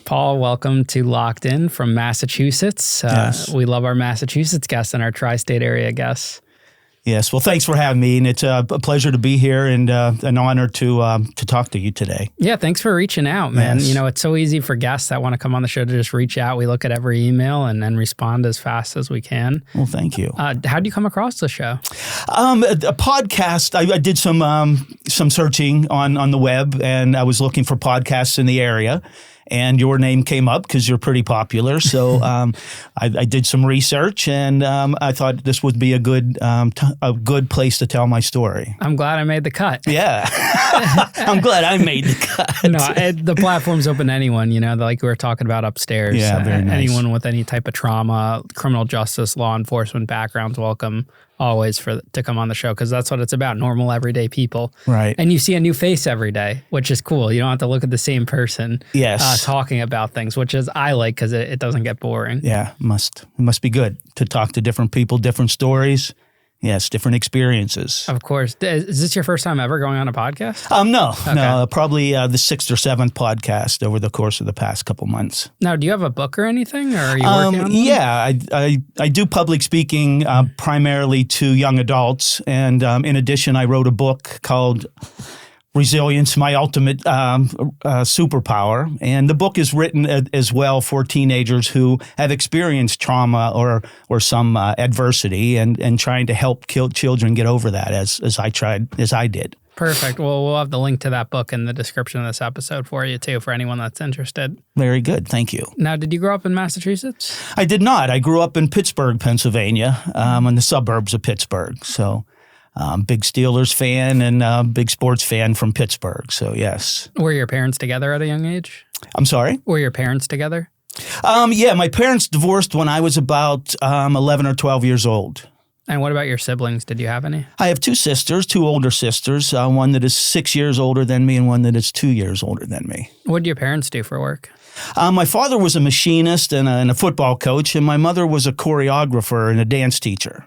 Paul, welcome to Locked In from Massachusetts. Yes. We love our Massachusetts guests and our tri-state area guests. Yes. Well, thanks for having me, and it's a pleasure to be here and an honor to talk to you today. Yeah, thanks for reaching out, man. Yes. You know, it's so easy for guests that want to come on the show to just reach out. We look at every email and then respond as fast as we can. Well, thank you. How did you come across the show? A podcast. I did some searching on the web, and I was looking for podcasts in the area. And your name came up because you're pretty popular. So I did some research, and I thought this would be a good place to tell my story. I'm glad I made the cut. Yeah, I'm glad I made the cut. No, the platform's open to anyone, you know, like we were talking about upstairs. Yeah, very nice. Anyone with any type of trauma, criminal justice, law enforcement backgrounds, welcome always to come on the show, because that's what it's about, normal, everyday people. Right. And you see a new face every day, which is cool. You don't have to look at the same person talking about things, which is I like because it doesn't get boring. Yeah, it must be good to talk to different people, different stories. Yes, different experiences. Of course. Is this your first time ever going on a podcast? No, probably the 6th or 7th podcast over the course of the past couple months. Now, do you have a book or anything, or are you working on one? Yeah, I do public speaking primarily to young adults, and in addition, I wrote a book called Resilience, My Ultimate Superpower. And the book is written as well for teenagers who have experienced trauma or some adversity, and trying to help children get over that as I did. Perfect. Well, we'll have the link to that book in the description of this episode for you too, for anyone that's interested. Very good. Thank you. Now, did you grow up in Massachusetts? I did not. I grew up in Pittsburgh, Pennsylvania, in the suburbs of Pittsburgh. So big Steelers fan and big sports fan from Pittsburgh. So, yes. Were your parents together at a young age? I'm sorry? Were your parents together? Yeah, my parents divorced when I was about 11 or 12 years old. And what about your siblings? Did you have any? I have two older sisters, one that is 6 years older than me and one that is 2 years older than me. What did your parents do for work? My father was a machinist and a football coach, and my mother was a choreographer and a dance teacher.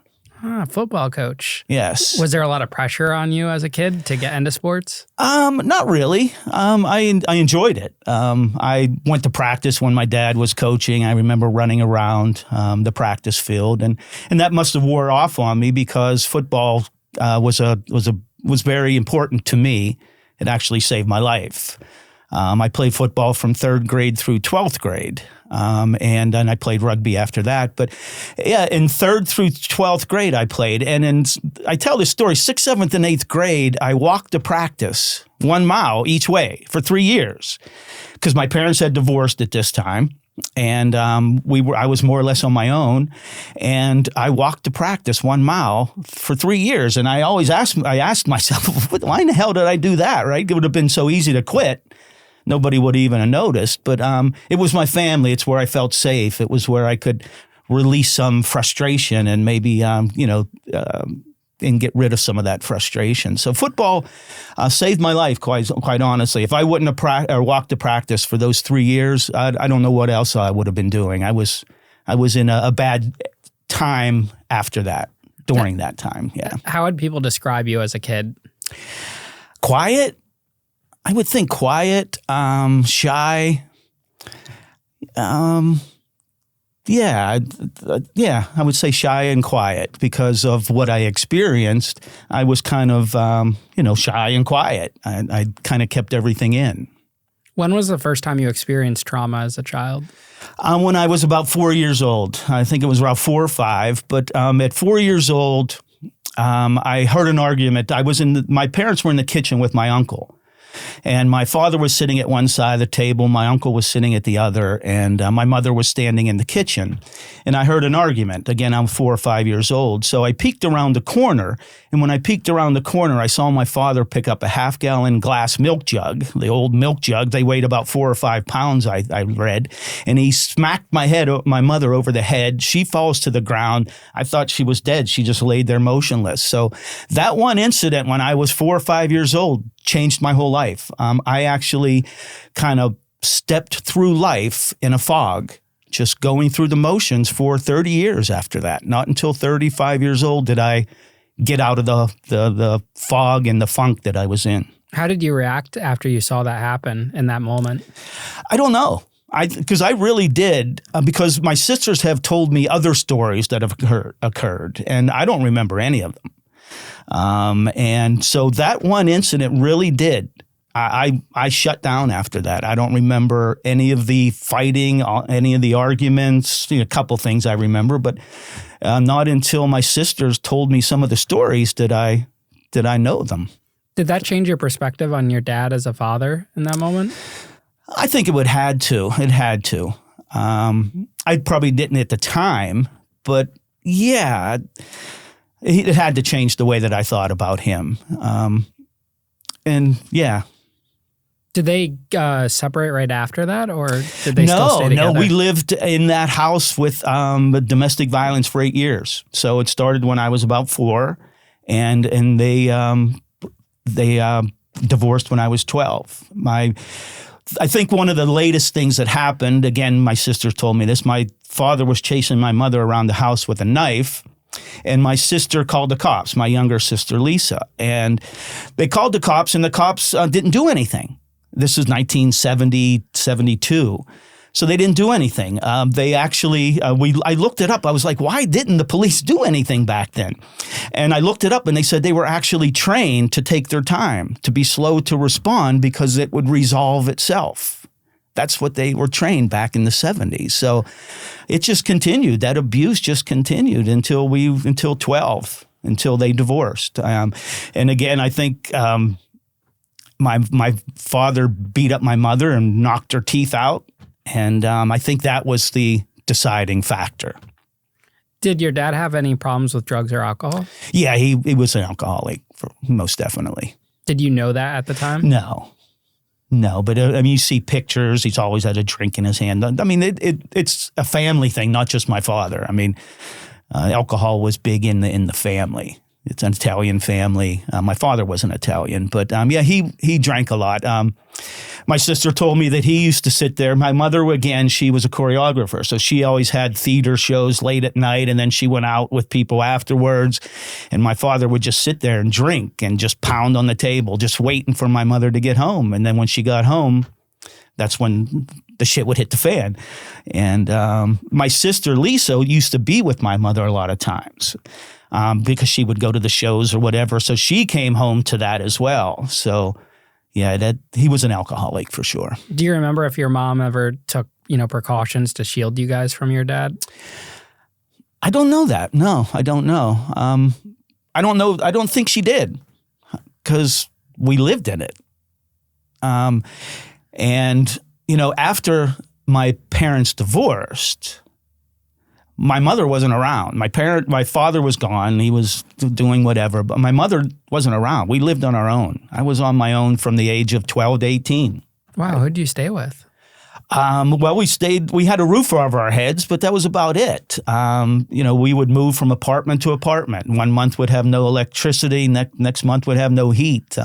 Football coach. Yes. Was there a lot of pressure on you as a kid to get into sports? Not really. I enjoyed it. I went to practice when my dad was coaching. I remember running around the practice field, and that must have wore off on me because football was very important to me. It actually saved my life. I played football from 3rd grade through 12th grade. And then I played rugby after that. But yeah, in 3rd through 12th grade, I played. And I tell this story, 6th, 7th, and 8th grade, I walked to practice 1 mile each way for 3 years because my parents had divorced at this time. And I was more or less on my own, and I walked to practice 1 mile for 3 years. And I asked myself, why in the hell did I do that? Right? It would have been so easy to quit. Nobody would even have noticed, but it was my family. It's where I felt safe. It was where I could release some frustration and maybe, and get rid of some of that frustration. So football saved my life, quite honestly. If I wouldn't have walked to practice for those 3 years, I don't know what else I would have been doing. I was in a bad time after that, during that time. Yeah. How would people describe you as a kid? Quiet. I would think quiet, shy. I would say shy and quiet because of what I experienced. I was kind of, shy and quiet. I kind of kept everything in. When was the first time you experienced trauma as a child? When I was about 4 years old. I think it was around 4 or 5. But at 4 years old, I heard an argument. My parents were in the kitchen with my uncle. And my father was sitting at one side of the table, my uncle was sitting at the other, and my mother was standing in the kitchen. And I heard an argument. Again, I'm 4 or 5 years old. So I peeked around the corner, and when I peeked around the corner, I saw my father pick up a half-gallon glass milk jug, the old milk jug. They weighed about 4 or 5 pounds, I read. And he smacked my mother over the head. She falls to the ground. I thought she was dead. She just laid there motionless. So that one incident when I was 4 or 5 years old changed my whole life. I actually kind of stepped through life in a fog, just going through the motions for 30 years after that. Not until 35 years old did I get out of the fog and the funk that I was in. How did you react after you saw that happen in that moment? I don't know. Because I really did, because my sisters have told me other stories that have occurred, and I don't remember any of them. And so that one incident really did. I shut down after that. I don't remember any of the fighting, any of the arguments. A couple things I remember, but not until my sisters told me some of the stories did I know them. Did that change your perspective on your dad as a father in that moment? I think it had to. It had to. I probably didn't at the time, but yeah, it had to change the way that I thought about him. And yeah. Did they separate right after that, or did they still stay together? No, we lived in that house with domestic violence for 8 years. So it started when I was about 4, and they divorced when I was 12. I think one of the latest things that happened, again, my sisters told me this, my father was chasing my mother around the house with a knife, and my sister called the cops, my younger sister, Lisa. And they called the cops, and the cops didn't do anything. This is 1970, 72. So they didn't do anything. They actually, I looked it up. I was like, why didn't the police do anything back then? And I looked it up, and they said they were actually trained to take their time, to be slow to respond because it would resolve itself. That's what they were trained back in the 70s. So it just continued. That abuse just continued until 12, until they divorced. And again, I think my father beat up my mother and knocked her teeth out. And I think that was the deciding factor. Did your dad have any problems with drugs or alcohol? Yeah, he was an alcoholic, most definitely. Did you know that at the time? No, but I mean, you see pictures. He's always had a drink in his hand. I mean, it's a family thing, not just my father. I mean, alcohol was big in the family. It's an Italian family. My father wasn't Italian, but yeah, he drank a lot. My sister told me that he used to sit there. My mother, again, she was a choreographer, so she always had theater shows late at night, and then she went out with people afterwards. And my father would just sit there and drink and just pound on the table, just waiting for my mother to get home. And then when she got home, that's when the shit would hit the fan. And my sister, Lisa, used to be with my mother a lot of times. Because she would go to the shows or whatever. So she came home to that as well. So yeah, he was an alcoholic for sure. Do you remember if your mom ever took, precautions to shield you guys from your dad? I don't know that. No, I don't know. I don't know. I don't think she did because we lived in it. And, after my parents divorced, my mother wasn't around. My father was gone. He was doing whatever, but my mother wasn't around. We lived on our own. I was on my own from the age of 12 to 18. Wow. Who'd you stay with? Well, we had a roof over our heads, but that was about it. We would move from apartment to apartment. 1 month would have no electricity. Next month would have no heat.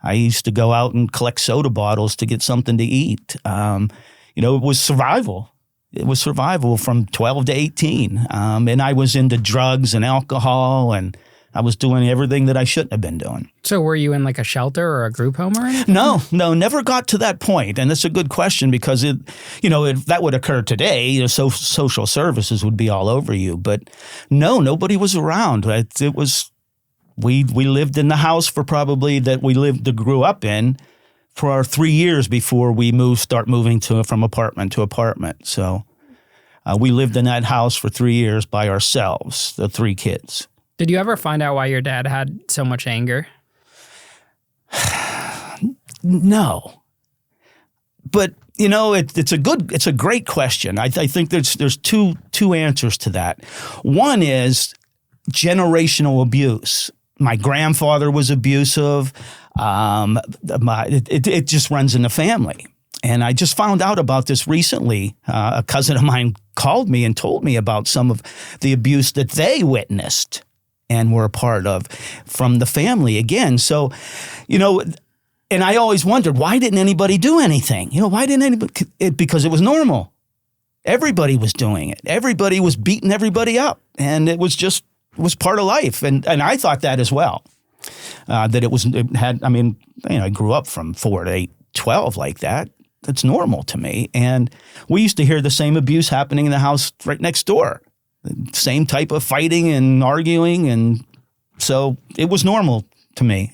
I used to go out and collect soda bottles to get something to eat. It was survival. It was survival from 12 to 18. And I was into drugs and alcohol, and I was doing everything that I shouldn't have been doing. So were you in like a shelter or a group home or anything? No, never got to that point. And that's a good question because if that would occur today, social services would be all over you. But no, nobody was around. It was, we lived in the house for probably grew up in for our 3 years before we start moving from apartment to apartment. So we lived in that house for 3 years by ourselves, the 3 kids. Did you ever find out why your dad had so much anger? No. But, it's a great question. I think there's two answers to that. One is generational abuse. My grandfather was abusive. It just runs in the family. And I just found out about this recently. A cousin of mine called me and told me about some of the abuse that they witnessed and were a part of from the family again. So, and I always wondered, why didn't anybody do anything? Why didn't anybody? Because it was normal. Everybody was doing it. Everybody was beating everybody up. And it was part of life. And I thought that as well. I grew up from 4 to 12 like that. that's normal to me. And we used to hear the same abuse happening in the house right next door. Same type of fighting and arguing. And so it was normal to me.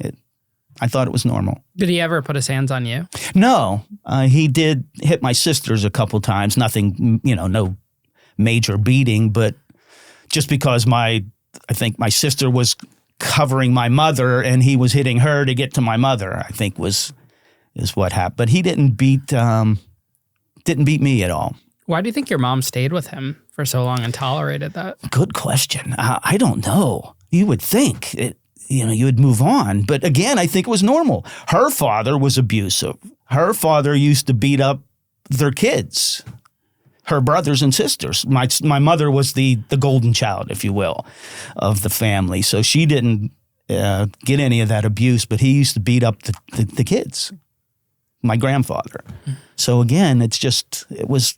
I thought it was normal. Did he ever put his hands on you? No, he did hit my sisters a couple times. Nothing, no major beating, but just because I think my sister was covering my mother and he was hitting her to get to my mother, I think is what happened. But he didn't beat me at all. Why do you think your mom stayed with him for so long and tolerated that? Good question. I don't know. You would think you would move on. But again, I think it was normal. Her father was abusive. Her father used to beat up their kids, her brothers and sisters. My mother was the golden child, if you will, of the family. So she didn't get any of that abuse, but he used to beat up the kids, my grandfather. So again, it was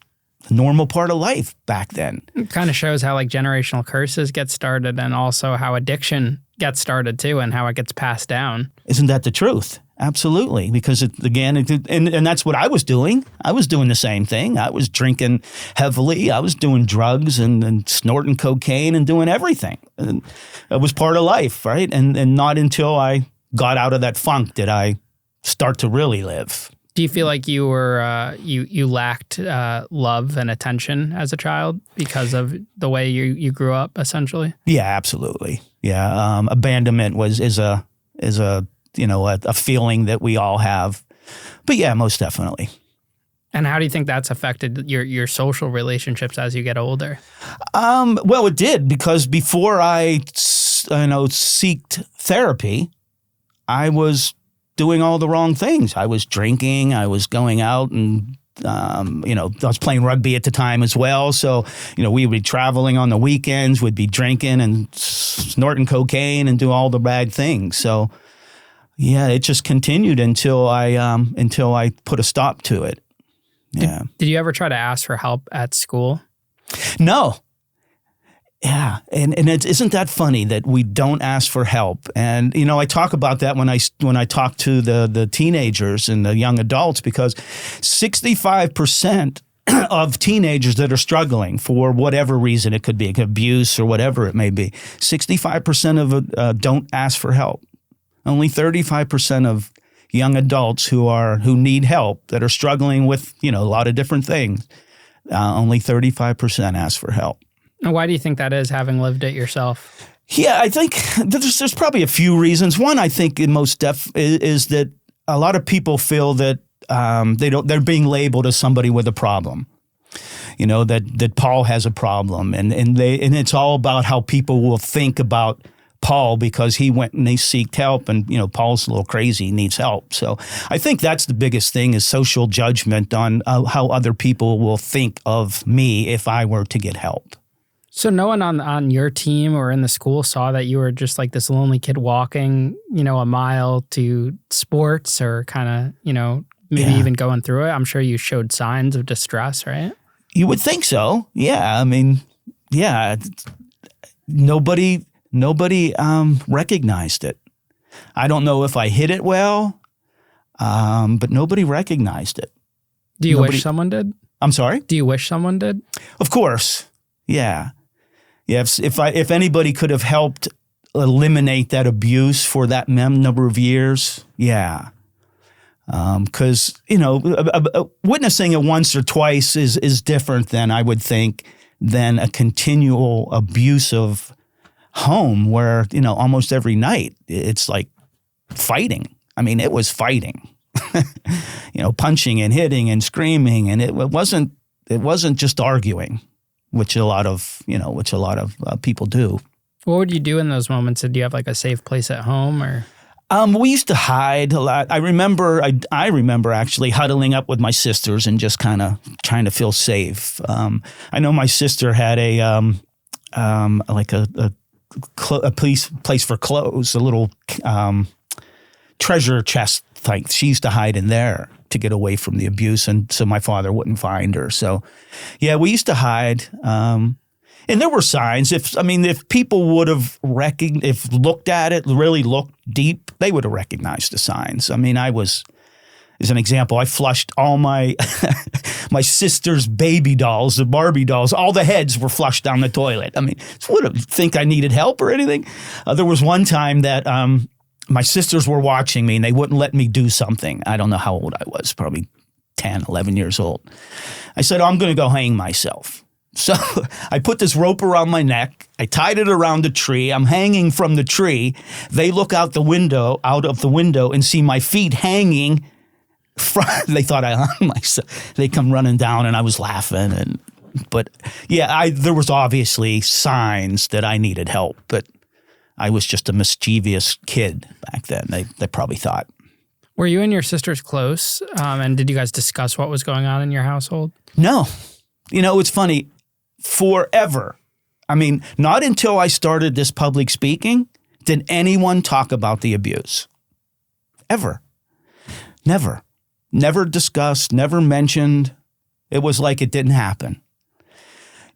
a normal part of life back then. It kind of shows how like generational curses get started and also how addiction gets started too and how it gets passed down. Isn't that the truth? Absolutely. Because and that's what I was doing. I was doing the same thing. I was drinking heavily. I was doing drugs and snorting cocaine and doing everything. And it was part of life, right? And not until I got out of that funk did I start to really live. Do you feel like you were you lacked love and attention as a child because of the way you grew up, essentially? Yeah, absolutely. Yeah, abandonment is a feeling that we all have. But yeah, most definitely. And how do you think that's affected your social relationships as you get older? Well, it did, because before I seeked therapy, I was doing all the wrong things. I was drinking. I was going out and, I was playing rugby at the time as well. So, we would be traveling on the weekends, we'd be drinking and snorting cocaine and do all the bad things. So, yeah, it just continued until I put a stop to it. Yeah. Did you ever try to ask for help at school? No. Yeah, and isn't that funny that we don't ask for help? And I talk about that when I talk to the teenagers and the young adults, because 65% of teenagers that are struggling for whatever reason, it could be abuse or whatever it may be, 65% of don't ask for help. Only 35% of young adults who need help, that are struggling with a lot of different things, only 35% ask for help. And why do you think that is, having lived it yourself? Yeah, I think there's probably a few reasons. One, I think in most is that a lot of people feel that they're being labeled as somebody with a problem. That Paul has a problem, and it's all about how people will think about Paul because he went and they seeked help, and Paul's a little crazy, needs help. So I think that's the biggest thing, is social judgment on how other people will think of me if I were to get help. So no one on your team or in the school saw that you were just like this lonely kid walking, a mile to sports, or kind of, maybe even going through it? I'm sure you showed signs of distress, right? You would think so. Yeah. I mean, yeah. Nobody recognized it. I don't know if I hid it well, but nobody recognized it. Do you wish someone did? I'm sorry? Do you wish someone did? Of course. Yeah. Yeah, if anybody could have helped eliminate that abuse for that number of years, yeah. Because, witnessing it once or twice is different than, I would think, than a continual abusive home where, almost every night it's like fighting. I mean, it was fighting, punching and hitting and screaming. And it wasn't just arguing, which a lot of people do. What would you do in those moments? Did you have like a safe place at home, or? We used to hide a lot. I remember actually huddling up with my sisters and just kind of trying to feel safe. I know my sister had a place for clothes, a little treasure chest thing. She used to hide in there to get away from the abuse, and so my father wouldn't find her. So, yeah, we used to hide. And there were signs. If people would have looked at it, really looked deep, they would have recognized the signs. I mean, as an example, I flushed all my my sister's baby dolls, the Barbie dolls, all the heads were flushed down the toilet. I mean, wouldn't think I needed help or anything. There was one time that my sisters were watching me and they wouldn't let me do something. I don't know how old I was, probably 10, 11 years old. I said, I'm going to go hang myself. So I put this rope around my neck. I tied it around a tree. I'm hanging from the tree. They look out of the window and see my feet hanging. They thought I hung myself. They come running down and I was laughing. But yeah, there was obviously signs that I needed help, but I was just a mischievous kid back then. They probably thought. Were you and your sisters close? And did you guys discuss what was going on in your household? No. You know, it's funny. Forever. I mean, not until I started this public speaking did anyone talk about the abuse. Ever. Never. Never discussed, never mentioned. It was like it didn't happen.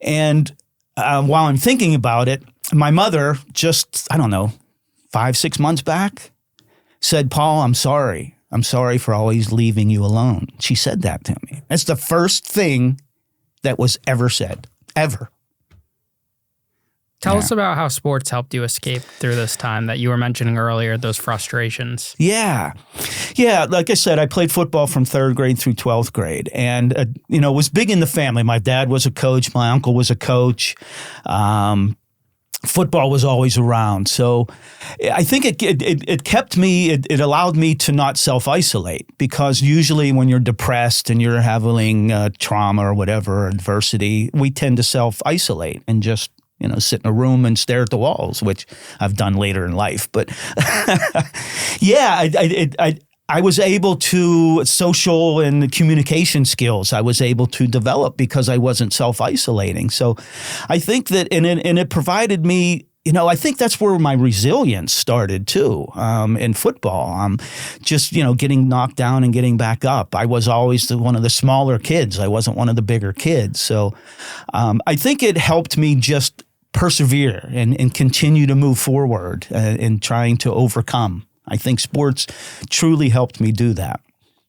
And while I'm thinking about it, my mother just, 5-6 months back said, Paul, I'm sorry. I'm sorry for always leaving you alone. She said that to me. That's the first thing that was ever said. Ever. Tell us about how sports helped you escape through this time that you were mentioning earlier, those frustrations. Yeah. Like I said, I played football from 3rd grade through 12th grade and, it was big in the family. My dad was a coach. My uncle was a coach. Football was always around. So I think it kept me, it allowed me to not self-isolate, because usually when you're depressed and you're having trauma or whatever, adversity, we tend to self-isolate and just, sit in a room and stare at the walls, which I've done later in life. But yeah, I was able to, social and communication skills, I was able to develop because I wasn't self-isolating. So I think that, and it provided me, I think that's where my resilience started too, in football. Just, getting knocked down and getting back up. I was always one of the smaller kids. I wasn't one of the bigger kids. So I think it helped me just persevere and continue to move forward in trying to overcome. I think sports truly helped me do that.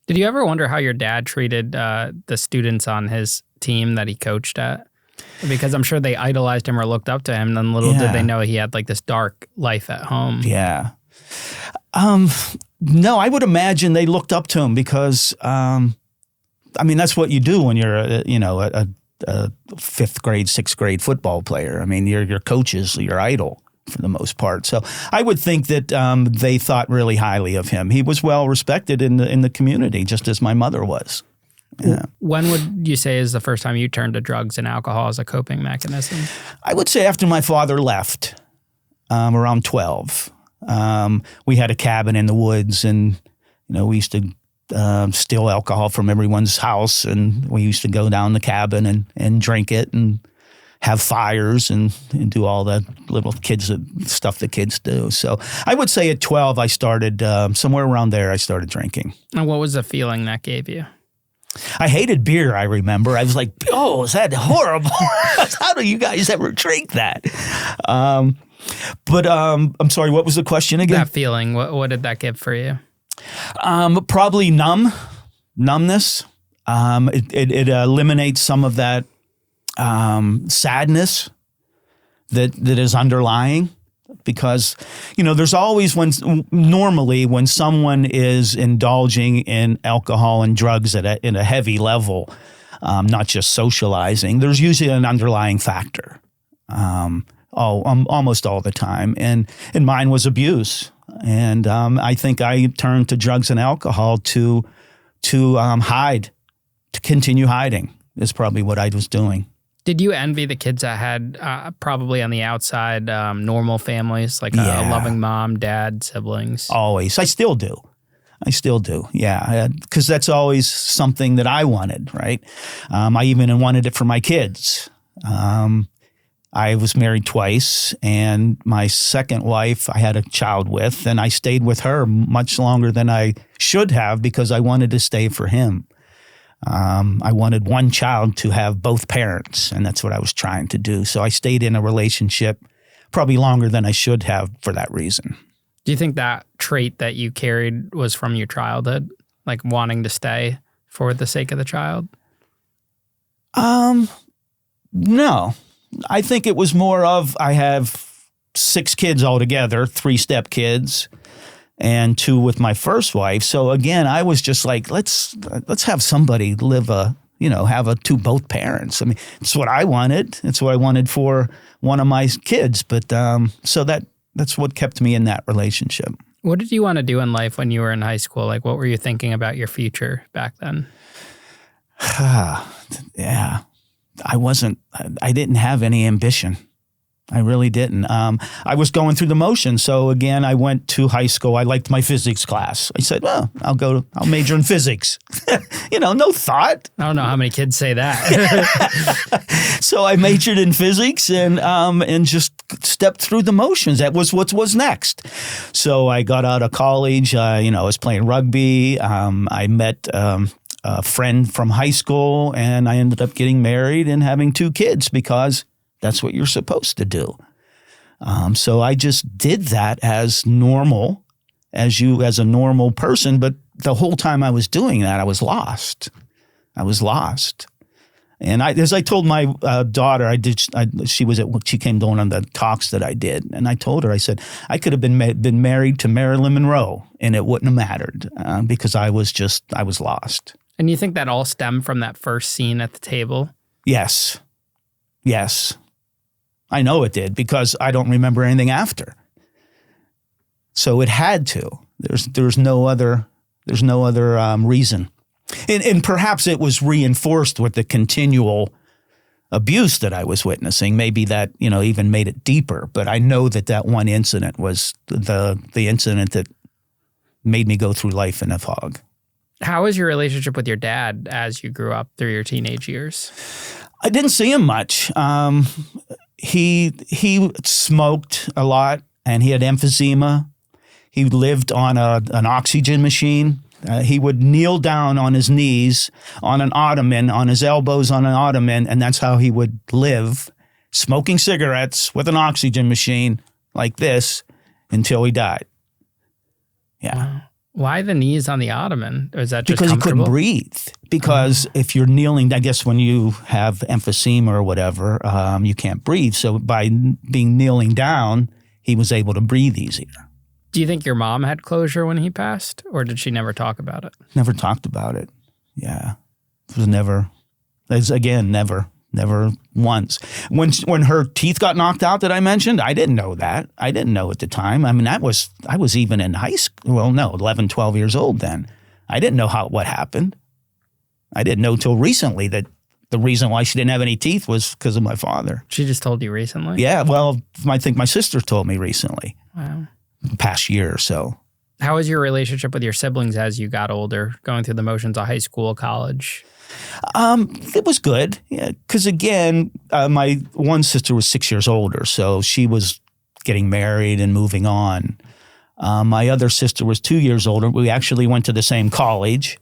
Did you ever wonder how your dad treated the students on his team that he coached at? Because I'm sure they idolized him or looked up to him, and little did they know he had like this dark life at home. Yeah. No, I would imagine they looked up to him because, that's what you do when you're, a 5th grade, 6th grade football player. I mean, your coach is your idol for the most part. So I would think that they thought really highly of him. He was well respected in the community, just as my mother was. Yeah. When would you say is the first time you turned to drugs and alcohol as a coping mechanism? I would say after my father left, around 12. We had a cabin in the woods, and we used to steal alcohol from everyone's house, and we used to go down the cabin and drink it and have fires and do all the little stuff that kids do. So I would say at 12, I started, somewhere around there, I started drinking. And what was the feeling that gave you? I hated beer, I remember. I was like, oh, is that horrible? How do you guys ever drink that? But I'm sorry, what was the question again? That feeling, what did that give for you? Probably numbness. It eliminates some of that sadness that is underlying, because there's always normally when someone is indulging in alcohol and drugs in a heavy level, not just socializing, there's usually an underlying factor, almost all the time, and mine was abuse. And I think I turned to drugs and alcohol to hide, to continue hiding is probably what I was doing. Did you envy the kids that had probably on the outside normal families, like a loving mom, dad, siblings? Always. I still do. Yeah, because that's always something that I wanted, right? I even wanted it for my kids. I was married twice, and my second wife I had a child with, and I stayed with her much longer than I should have because I wanted to stay for him. I wanted one child to have both parents, and that's what I was trying to do. So I stayed in a relationship probably longer than I should have for that reason. Do you think that trait that you carried was from your childhood? like wanting to stay for the sake of the child? No. I think it was more of I have 6 kids altogether, 3 step kids, and 2 with my first wife. So again, I was just like, let's have somebody live have both parents. I mean, it's what I wanted. It's what I wanted for one of my kids. But so that's what kept me in that relationship. What did you want to do in life when you were in high school? Like, what were you thinking about your future back then? Yeah, I didn't have any ambition. I really didn't. I was going through the motions. So again, I went to high school. I liked my physics class. I said, well, I'll major in physics. No thought. I don't know how many kids say that. So I majored in physics and just stepped through the motions. That was what was next. So I got out of college. I was playing rugby. I met a friend from high school, and I ended up getting married and having 2 kids because that's what you're supposed to do. So I just did that as normal, as a normal person. But the whole time I was doing that, I was lost. And as I told my daughter, she came to one of the talks that I did, and I told her, I said, I could have been married to Marilyn Monroe, and it wouldn't have mattered because I was lost. And you think that all stemmed from that first scene at the table? Yes. I know it did because I don't remember anything after. So it had to. There's no other reason. And perhaps it was reinforced with the continual abuse that I was witnessing. Maybe that, even made it deeper. But I know that one incident was the incident that made me go through life in a fog. How was your relationship with your dad as you grew up through your teenage years? I didn't see him much. He smoked a lot, and he had emphysema. He lived on an oxygen machine. He would kneel down on his knees on an ottoman, on his elbows on an ottoman, and that's how he would live, smoking cigarettes with an oxygen machine like this until he died. Yeah. Wow. Why the knees on the ottoman? Or is that just because he comfortable? couldn't breathe? Because if you're kneeling, I guess when you have emphysema or whatever, you can't breathe. So by kneeling down, he was able to breathe easier. Do you think your mom had closure when he passed, or did she never talk about it? Never talked about it. Yeah. It was never once. When her teeth got knocked out that I mentioned, I didn't know that. I didn't know at the time. I mean, I was even in high school. Well, no, 11, 12 years old then. I didn't know what happened. I didn't know till recently that the reason why she didn't have any teeth was because of my father. She just told you recently? Yeah, well, I think my sister told me recently. Wow. The past year or so. How was your relationship with your siblings as you got older, going through the motions of high school, college? It was good. Yeah, because again, my one sister was 6 years older, so she was getting married and moving on. My other sister was 2 years older. We actually went to the same college.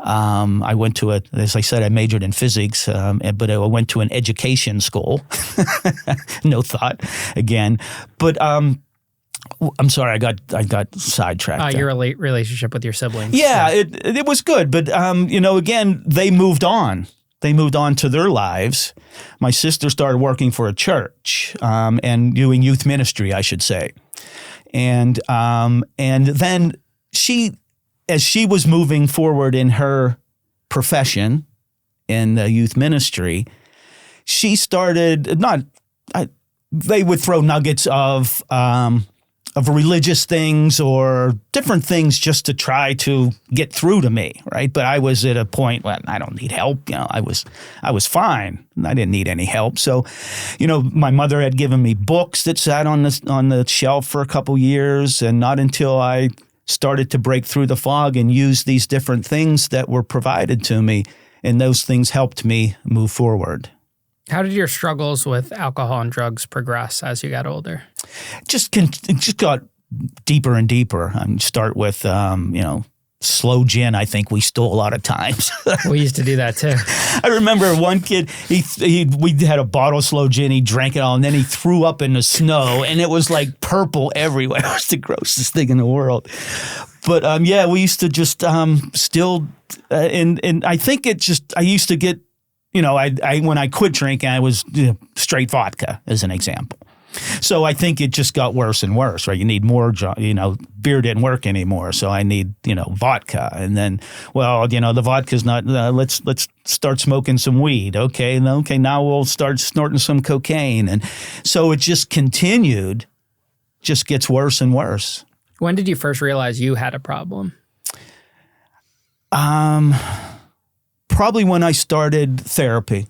I went to as I said, I majored in physics, but I went to an education school. No thought again, but I'm sorry, I got sidetracked. Your relationship with your siblings. Yeah, it was good, but again, they moved on. They moved on to their lives. My sister started working for a church and doing youth ministry, I should say, and then as she was moving forward in her profession in the youth ministry, she started they would throw nuggets of religious things or different things just to try to get through to me, right? But I was at a point when I don't need help. I was fine. I didn't need any help. So, my mother had given me books that sat on the shelf for a couple years, and not until I started to break through the fog and use these different things that were provided to me, and those things helped me move forward. How did your struggles with alcohol and drugs progress as you got older? It just got deeper and deeper. Start with, slow gin. I think we stole a lot of times. We used to do that too. I remember one kid, we had a bottle of slow gin. He drank it all, and then he threw up in the snow, and it was like purple everywhere. It was the grossest thing in the world. But yeah, we used to just still, and I think I used to get, I when I quit drinking, I was straight vodka as an example. So I think it just got worse and worse, right? You need more, beer didn't work anymore. So I need, vodka. And then, the vodka's not, let's start smoking some weed. Okay. Now we'll start snorting some cocaine. And so it just continued, just gets worse and worse. When did you first realize you had a problem? Probably when I started therapy.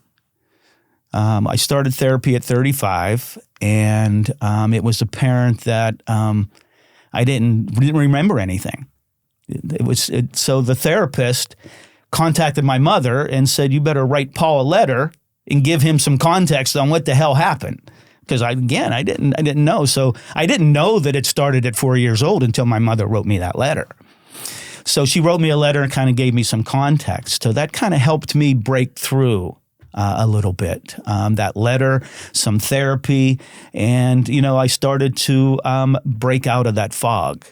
I started therapy at 35, and it was apparent that I didn't remember anything. So the therapist contacted my mother and said, "You better write Paul a letter and give him some context on what the hell happened." Because I didn't know. So I didn't know that it started at 4 years old until my mother wrote me that letter. So she wrote me a letter and kind of gave me some context. So that kind of helped me break through a little bit. That letter, some therapy, and, I started to break out of that fog.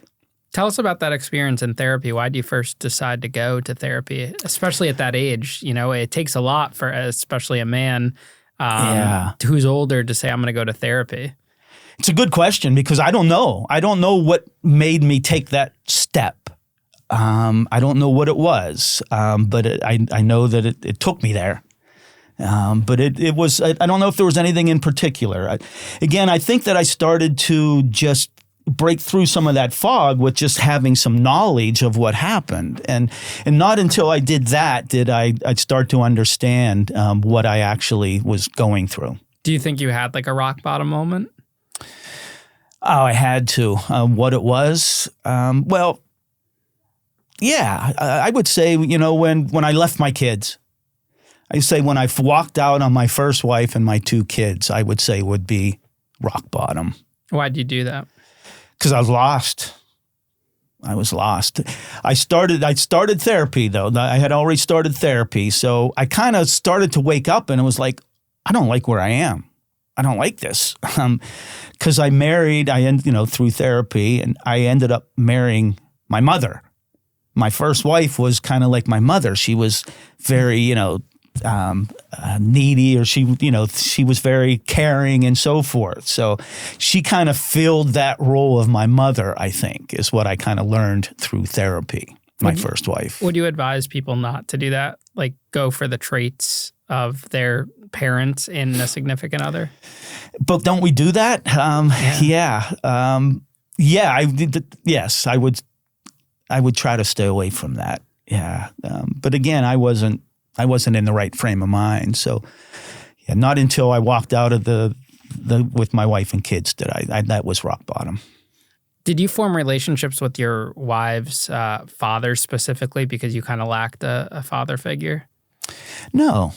Tell us about that experience in therapy. Why did you first decide to go to therapy, especially at that age? It takes a lot for especially a man who's older to say, I'm going to go to therapy. It's a good question because I don't know. I don't know what made me take that step. I don't know what it was, but I know that it took me there. But it was, I don't know if there was anything in particular. I think that I started to just break through some of that fog with just having some knowledge of what happened. And not until I did that did I'd start to understand what I actually was going through. Do you think you had like a rock bottom moment? Oh, I had to. What it was? Yeah, I would say, when I left my kids. I say when I walked out on my first wife and my 2 kids, I would say would be rock bottom. Why'd you do that? Because I was lost. I was lost. I started therapy, though. I had already started therapy. So I kind of started to wake up and it was like, I don't like where I am. I don't like this. Because I married, through therapy, and I ended up marrying my mother. My first wife was kind of like my mother. She was very, needy, or she was very caring and so forth. So she kind of filled that role of my mother, I think, is what I kind of learned through therapy, my first wife. Would you advise people not to do that? Like go for the traits of their parents in a significant other? But don't we do that? Yes, I would try to stay away from that. Yeah. But again, I wasn't in the right frame of mind. So not until I walked out of the with my wife and kids did I that was rock bottom. Did you form relationships with your wives' fathers specifically because you kind of lacked a father figure? No.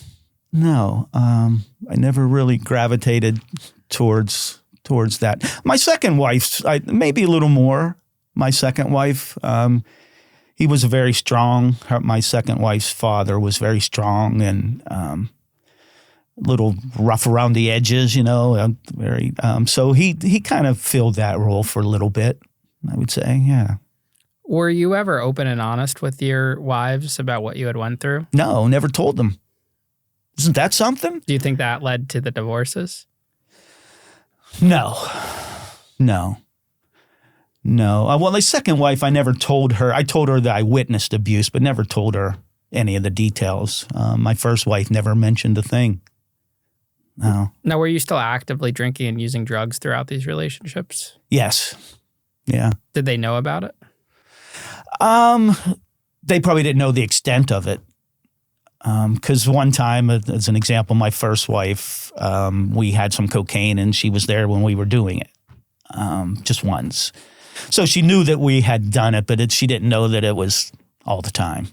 I never really gravitated towards that. My second wife, maybe a little more. My second wife, he was very strong. My second wife's father was very strong and a little rough around the edges, very. So he kind of filled that role for a little bit, I would say, yeah. Were you ever open and honest with your wives about what you had went through? No, never told them. Isn't that something? Do you think that led to the divorces? No. Well, my second wife, I never told her. I told her that I witnessed abuse, but never told her any of the details. My first wife never mentioned a thing. No. Now, were you still actively drinking and using drugs throughout these relationships? Yes. Yeah. Did they know about it? They probably didn't know the extent of it. Because one time, as an example, my first wife, we had some cocaine and she was there when we were doing it, just once. So she knew that we had done it, but she didn't know that it was all the time.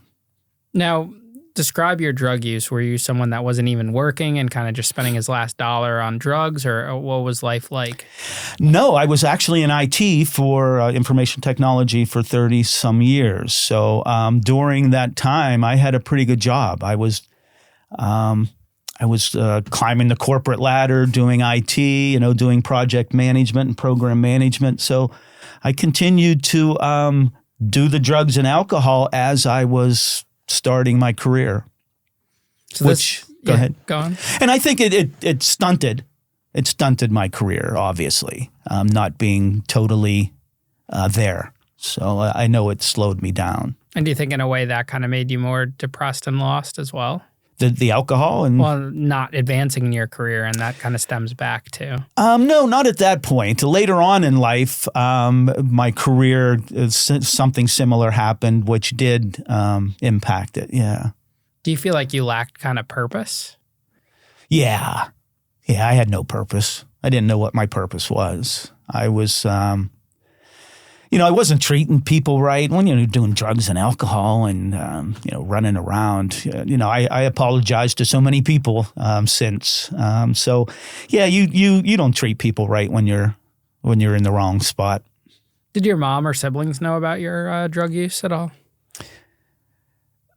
Now, describe your drug use. Were you someone that wasn't even working and kind of just spending his last dollar on drugs, or what was life like? No, I was actually in IT for information technology for 30-some years. So during that time, I had a pretty good job. I was climbing the corporate ladder, doing IT, doing project management and program management. So I continued to do the drugs and alcohol as I was starting my career. So Go ahead. Go on. And I think it stunted my career, obviously, not being totally there. So I know it slowed me down. And do you think in a way that kind of made you more depressed and lost as well? The alcohol and not advancing in your career, and that kind of stems back too. No, not at that point. Later on in life, my career, something similar happened, which did impact it. Yeah. Do you feel like you lacked kind of purpose? Yeah. I had no purpose. I didn't know what my purpose was. I was, I wasn't treating people right when you're doing drugs and alcohol and, running around. I apologized to so many people since. So, yeah, you don't treat people right when you're in the wrong spot. Did your mom or siblings know about your drug use at all?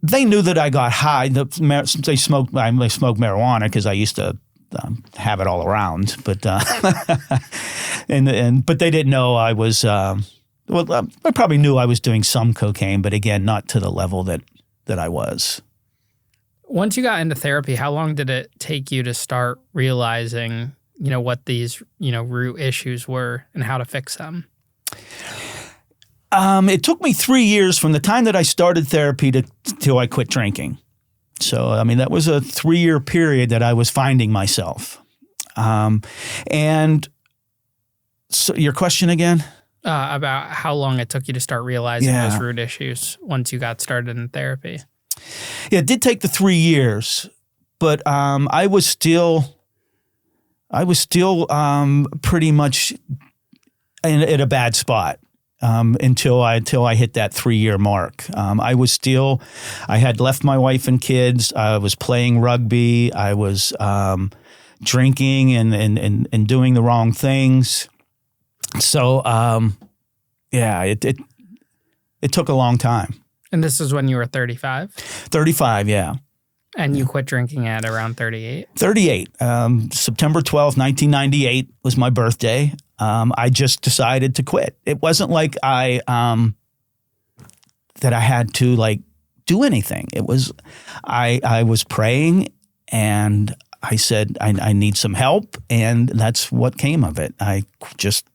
They knew that I got high. They smoked marijuana because I used to have it all around. But but they didn't know I was. I probably knew I was doing some cocaine, but again, not to the level that I was. Once you got into therapy, how long did it take you to start realizing, what these, root issues were and how to fix them? It took me 3 years from the time that I started therapy till I quit drinking. So, that was a 3-year period that I was finding myself. And so your question again? About how long it took you to start realizing those root issues once you got started in therapy. Yeah, it did take the 3 years, but I was still pretty much at a bad spot until I hit that 3-year mark. I had left my wife and kids. I was playing rugby. I was drinking and doing the wrong things. So, it took a long time. And this is when you were 35? 35, yeah. And you quit drinking at around 38? 38. September 12th, 1998 was my birthday. I just decided to quit. It wasn't like that I had to do anything. It was, I was praying and I said, I need some help. And that's what came of it. I just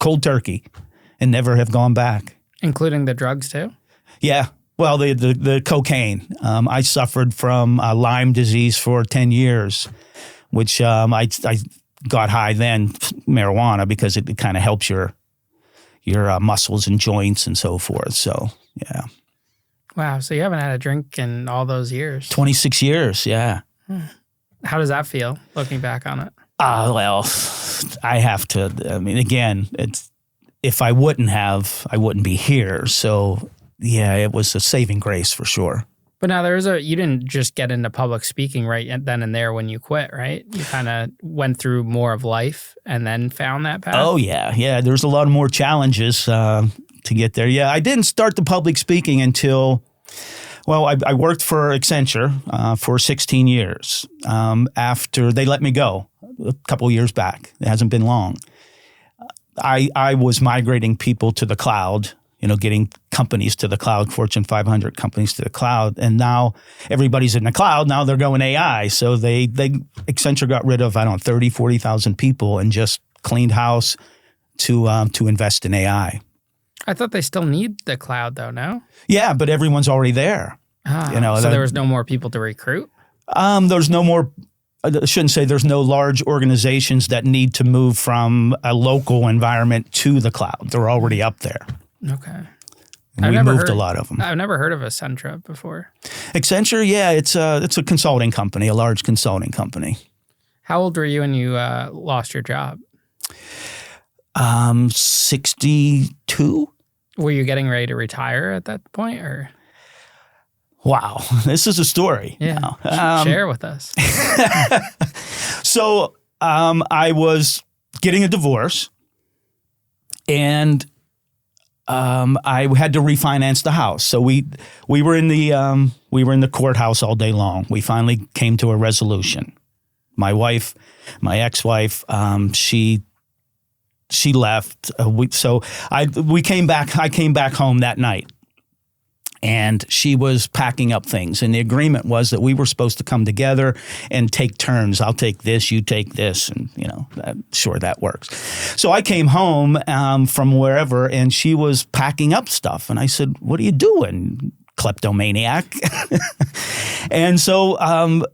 cold turkey and never have gone back. Including the drugs too? Yeah. Well, the cocaine. I suffered from Lyme disease for 10 years, which I got high then, marijuana, because it kind of helps your muscles and joints and so forth. So, yeah. Wow. So you haven't had a drink in all those years? 26 years, yeah. How does that feel, looking back on it? Well, I have to, again, if I wouldn't have, I wouldn't be here. So, yeah, it was a saving grace for sure. But now you didn't just get into public speaking right then and there when you quit, right? You kind of went through more of life and then found that path? Oh, yeah. Yeah, there's a lot more challenges to get there. Yeah, I didn't start the public speaking until, I worked for Accenture for 16 years after they let me go a couple of years back. It hasn't been long. I was migrating people to the cloud, getting companies to the cloud, Fortune 500 companies to the cloud. And now everybody's in the cloud. Now they're going AI. So Accenture got rid of, 30, 40,000 people and just cleaned house to invest in AI. I thought they still need the cloud though, no? Yeah, but everyone's already there. So there was no more people to recruit? There's no more, I shouldn't say there's no large organizations that need to move from a local environment to the cloud. They're already up there. Okay. And we moved a lot of them. I've never heard of Accenture before. Accenture, yeah, it's a consulting company, a large consulting company. How old were you when you lost your job? 62. Were you getting ready to retire at that point, or? Wow, this is a story. Yeah, share with us. So I was getting a divorce, and I had to refinance the house. So we were in the courthouse all day long. We finally came to a resolution. My wife, my ex-wife, she left. We came back. I came back home that night. And she was packing up things. And the agreement was that we were supposed to come together and take turns. I'll take this, you take this. And, sure, that works. So I came home from wherever, and she was packing up stuff. And I said, what are you doing, kleptomaniac? And so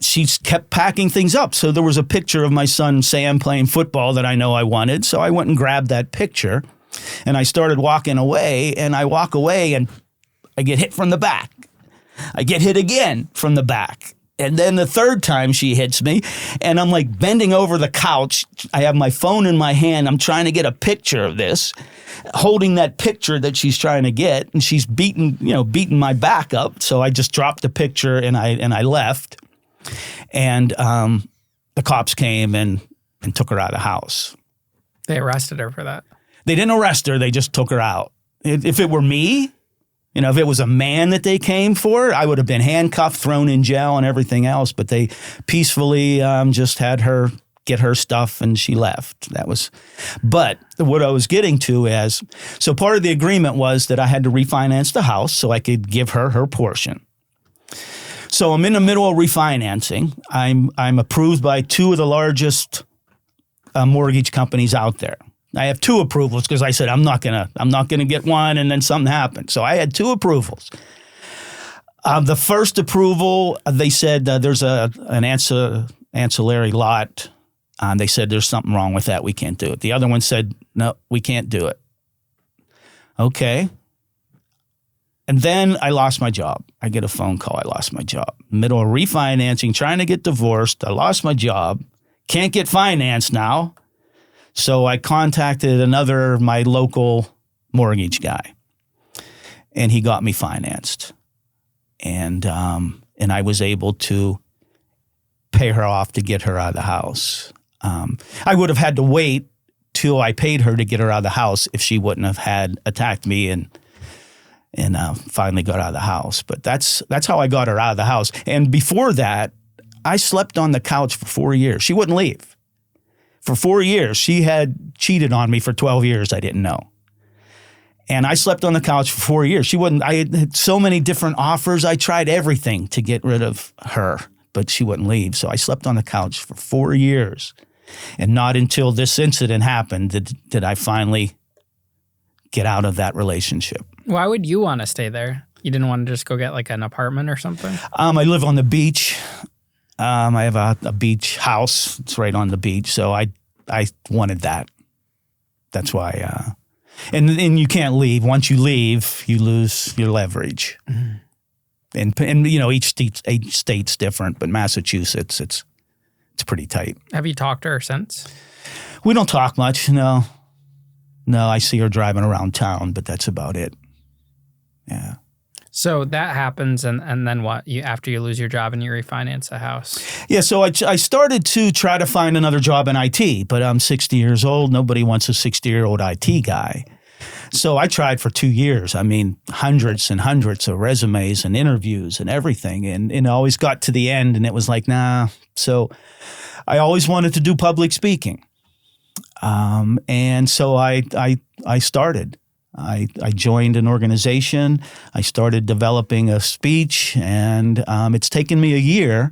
she kept packing things up. So there was a picture of my son Sam playing football that I know I wanted. So I went and grabbed that picture, and I started walking away. And I walk away, and I get hit from the back. I get hit again from the back. And then the third time she hits me, and I'm like bending over the couch. I have my phone in my hand. I'm trying to get a picture of this, holding that picture that she's trying to get. And she's beating my back up. So I just dropped the picture and I left. And the cops came and took her out of the house. They arrested her for that? They didn't arrest her. They just took her out. If it were me, if it was a man that they came for, I would have been handcuffed, thrown in jail and everything else. But they peacefully just had her get her stuff, and she left. But what I was getting to is, so part of the agreement was that I had to refinance the house so I could give her her portion. So I'm in the middle of refinancing. I'm approved by two of the largest mortgage companies out there. I have two approvals because I said I'm not gonna get one, and then something happened. So I had two approvals. The first approval, they said there's an ancillary lot. They said there's something wrong with that. We can't do it. The other one said no, we can't do it. Okay. And then I lost my job. I get a phone call. I lost my job. Middle of refinancing, trying to get divorced. I lost my job. Can't get financed now. So I contacted my local mortgage guy, and he got me financed. And I was able to pay her off to get her out of the house. I would have had to wait till I paid her to get her out of the house if she wouldn't have had attacked me and finally got out of the house. But that's how I got her out of the house. And before that, I slept on the couch for 4 years. She wouldn't leave. For 4 years, she had cheated on me for 12 years. I didn't know. And I slept on the couch for 4 years. I had so many different offers. I tried everything to get rid of her, but she wouldn't leave. So I slept on the couch for 4 years. And not until this incident happened did I finally get out of that relationship. Why would you want to stay there? You didn't want to just go get like an apartment or something? I live on the beach. I have a beach house. It's right on the beach. So I wanted that. That's why. And you can't leave. Once you leave, you lose your leverage. Mm-hmm. And each state's different, but Massachusetts, it's pretty tight. Have you talked to her since? We don't talk much. No, I see her driving around town, but that's about it. Yeah. So that happens, and then what? After you lose your job and you refinance a house? Yeah, so I started to try to find another job in IT, but I'm 60 years old. Nobody wants a 60-year-old IT guy. So I tried for 2 years. I mean, hundreds and hundreds of resumes and interviews and everything, and I always got to the end, and it was like, nah. So I always wanted to do public speaking, and so I started. I joined an organization. I started developing a speech, and it's taken me a year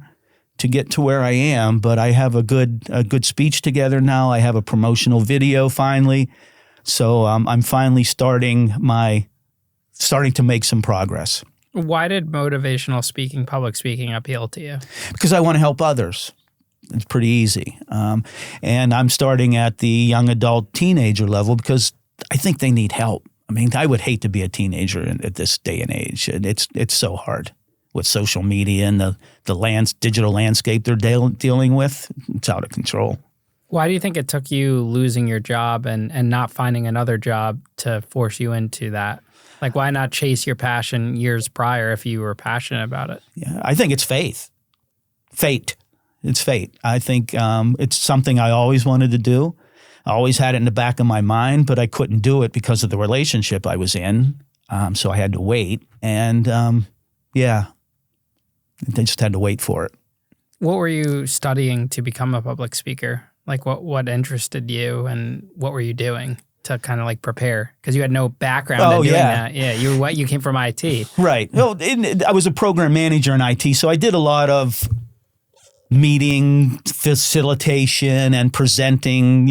to get to where I am. But I have a good speech together now. I have a promotional video finally, so I'm finally starting to make some progress. Why did motivational speaking, public speaking, appeal to you? Because I want to help others. It's pretty easy, and I'm starting at the young adult teenager level because I think they need help. I mean, I would hate to be a teenager at this day and age. It's so hard with social media and the digital landscape they're dealing with. It's out of control. Why do you think it took you losing your job and not finding another job to force you into that? Like, why not chase your passion years prior if you were passionate about it? Yeah, I think it's fate. It's fate. I think it's something I always wanted to do. I always had it in the back of my mind, but I couldn't do it because of the relationship I was in. So I had to wait. And I just had to wait for it. What were you studying to become a public speaker? Like what interested you and what were you doing? to kind of like prepare? Because you had no background in doing that. Yeah, you came from IT. Right. Well, I was a program manager in IT, so I did a lot of meeting facilitation and presenting,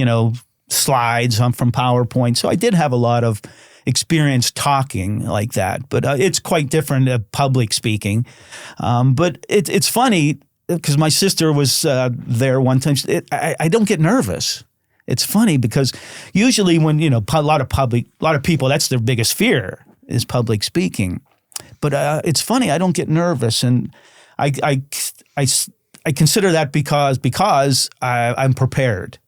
slides from PowerPoint. So I did have a lot of experience talking like that, but it's quite different public speaking. But it's funny because my sister was there one time. I don't get nervous. It's funny because usually when, a lot of people, that's their biggest fear is public speaking. But it's funny, I don't get nervous. And I consider that because I'm prepared.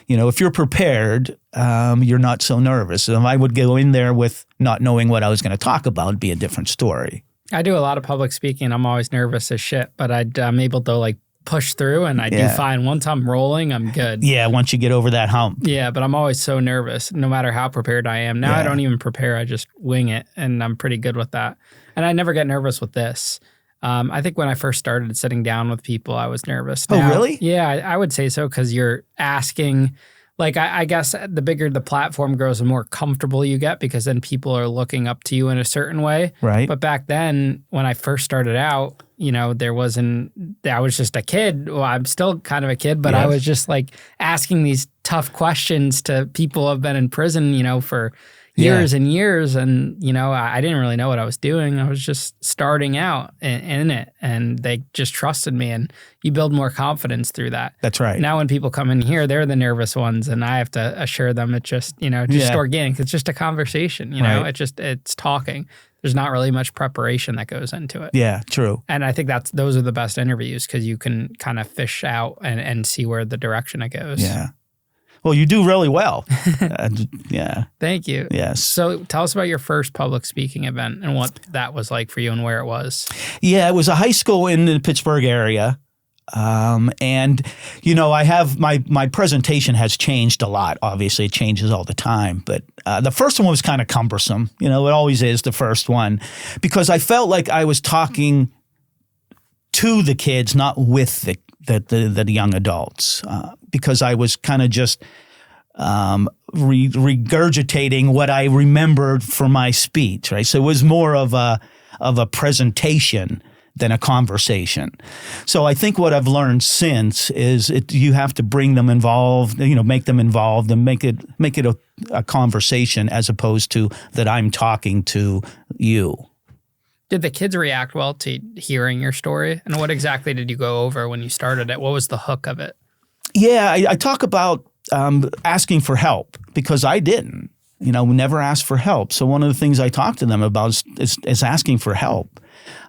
If you're prepared, you're not so nervous. And if I would go in there with not knowing what I was going to talk about, it'd be a different story. I do a lot of public speaking. I'm always nervous as shit, but I'm able to like push through and I do fine. Once I'm rolling, I'm good. Yeah, once you get over that hump. Yeah, but I'm always so nervous, no matter how prepared I am. Now I don't even prepare. I just wing it, and I'm pretty good with that. And I never get nervous with this. I think when I first started sitting down with people, I was nervous. Now, really? Yeah, I would say so because you're asking. Like, I guess the bigger the platform grows, the more comfortable you get because then people are looking up to you in a certain way. Right. But back then, when I first started out, I was just a kid. Well, I'm still kind of a kid, but I was just like asking these tough questions to people who have been in prison, for years and years. And, I didn't really know what I was doing. I was just starting out in it, and they just trusted me, and you build more confidence through that. That's right. Now when people come in here, they're the nervous ones, and I have to assure them it's just, organic. It's just a conversation, right. It's talking. There's not really much preparation that goes into it. Yeah, true. And I think those are the best interviews because you can kind of fish out and see where the direction it goes. Yeah. Well, you do really well. Yeah. Thank you. Yes. So tell us about your first public speaking event and what that was like for you and where it was. Yeah, it was a high school in the Pittsburgh area. And, I have my presentation has changed a lot. Obviously, it changes all the time. But the first one was kind of cumbersome. It always is the first one because I felt like I was talking to the kids, not with the young adults, because I was kind of just regurgitating what I remembered from my speech, right? So it was more of a presentation than a conversation. So I think what I've learned since is you have to bring them involved, make them involved and make it a conversation as opposed to that I'm talking to you. Did the kids react well to hearing your story? And what exactly did you go over when you started it? What was the hook of it? Yeah, I talk about asking for help because I didn't, never asked for help. So one of the things I talk to them about is asking for help.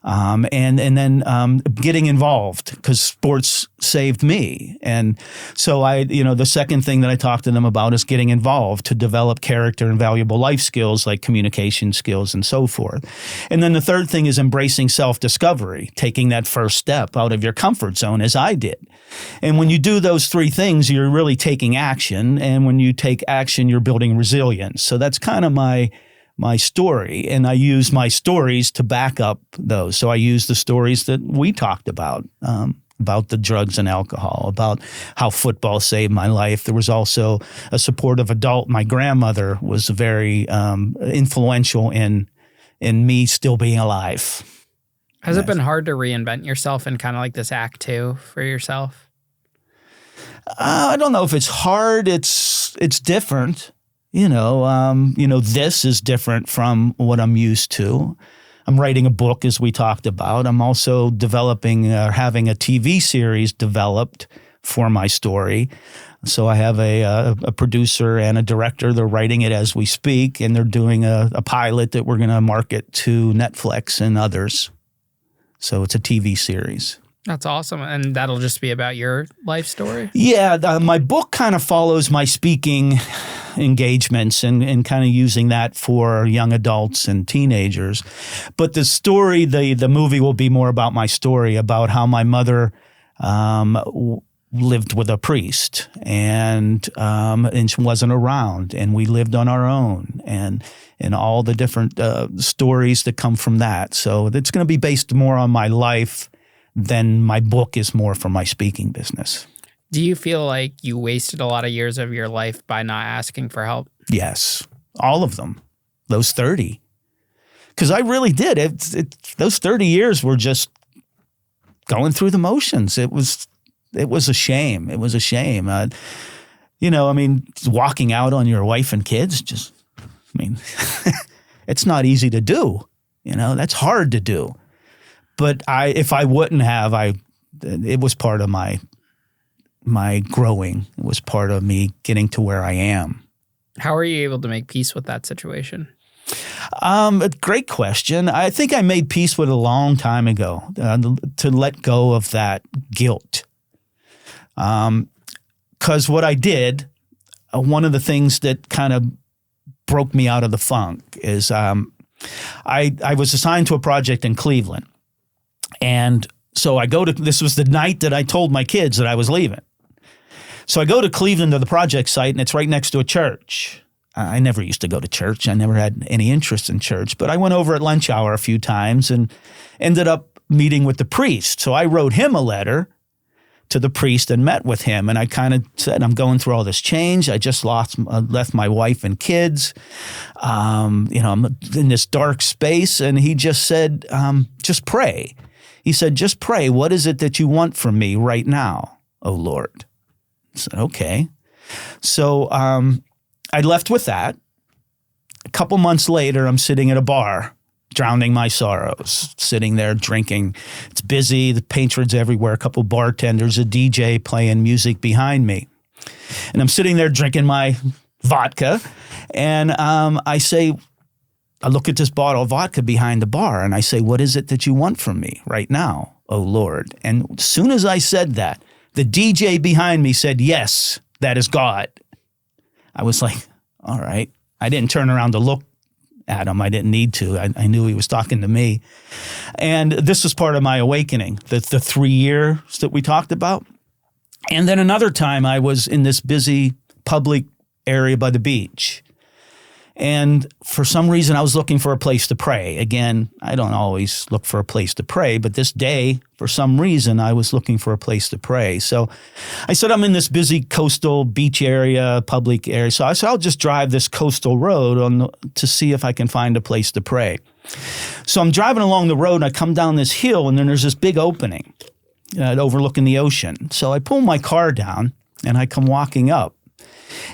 And then getting involved because sports saved me. And so the second thing that I talk to them about is getting involved to develop character and valuable life skills like communication skills and so forth. And then the third thing is embracing self-discovery, taking that first step out of your comfort zone as I did. And when you do those three things, you're really taking action. And when you take action, you're building resilience. So that's kind of my story, and I use my stories to back up those. So I use the stories that we talked about the drugs and alcohol, about how football saved my life. There was also a supportive adult. My grandmother was very influential in me still being alive. Has it been hard to reinvent yourself in kind of like this act two for yourself? I don't know if it's hard. It's different. This is different from what I'm used to. I'm writing a book, as we talked about. I'm also developing, having a TV series developed for my story. So I have a producer and a director. They're writing it as we speak, and they're doing a pilot that we're going to market to Netflix and others. So it's a TV series. That's awesome. And that'll just be about your life story? Yeah. My book kind of follows my speaking engagements and kind of using that for young adults and teenagers. But the story, the movie will be more about my story, about how my mother lived with a priest and she wasn't around, and we lived on our own, and all the different stories that come from that. So it's going to be based more on my life than my book is more for my speaking business. Do you feel like you wasted a lot of years of your life by not asking for help? Yes, all of them, those 30. Because I really did. Those 30 years were just going through the motions. It was a shame. It was a shame. Walking out on your wife and kids, it's not easy to do. That's hard to do. But if I wouldn't have, it was part of my growing. It was part of me getting to where I am. How are you able to make peace with that situation? A great question. I think I made peace with it a long time ago, to let go of that guilt. Because what I did, one of the things that kind of broke me out of the funk is I was assigned to a project in Cleveland. And so this was the night that I told my kids that I was leaving. So I go to Cleveland to the project site, and it's right next to a church. I never used to go to church. I never had any interest in church, but I went over at lunch hour a few times and ended up meeting with the priest. So I wrote him a letter to the priest and met with him. And I kind of said, I'm going through all this change. I just left my wife and kids. I'm in this dark space. And he just said, just pray. He said, just pray. What is it that you want from me right now, oh Lord? I said, okay. So I left with that. A couple months later, I'm sitting at a bar, drowning my sorrows, sitting there drinking. It's busy, the patrons everywhere, a couple bartenders, a DJ playing music behind me. And I'm sitting there drinking my vodka, and I look at this bottle of vodka behind the bar, and I say, what is it that you want from me right now, oh Lord? And as soon as I said that, the DJ behind me said, yes, that is God. I was like, all right. I didn't turn around to look at him. I didn't need to. I knew he was talking to me. And this was part of my awakening, the 3 years that we talked about. And then another time I was in this busy public area by the beach. And for some reason, I was looking for a place to pray. Again, I don't always look for a place to pray, but this day, for some reason, I was looking for a place to pray. So I said, I'm in this busy coastal beach area, public area. So I said, I'll just drive this coastal road to see if I can find a place to pray. So I'm driving along the road, and I come down this hill, and then there's this big opening overlooking the ocean. So I pull my car down, and I come walking up.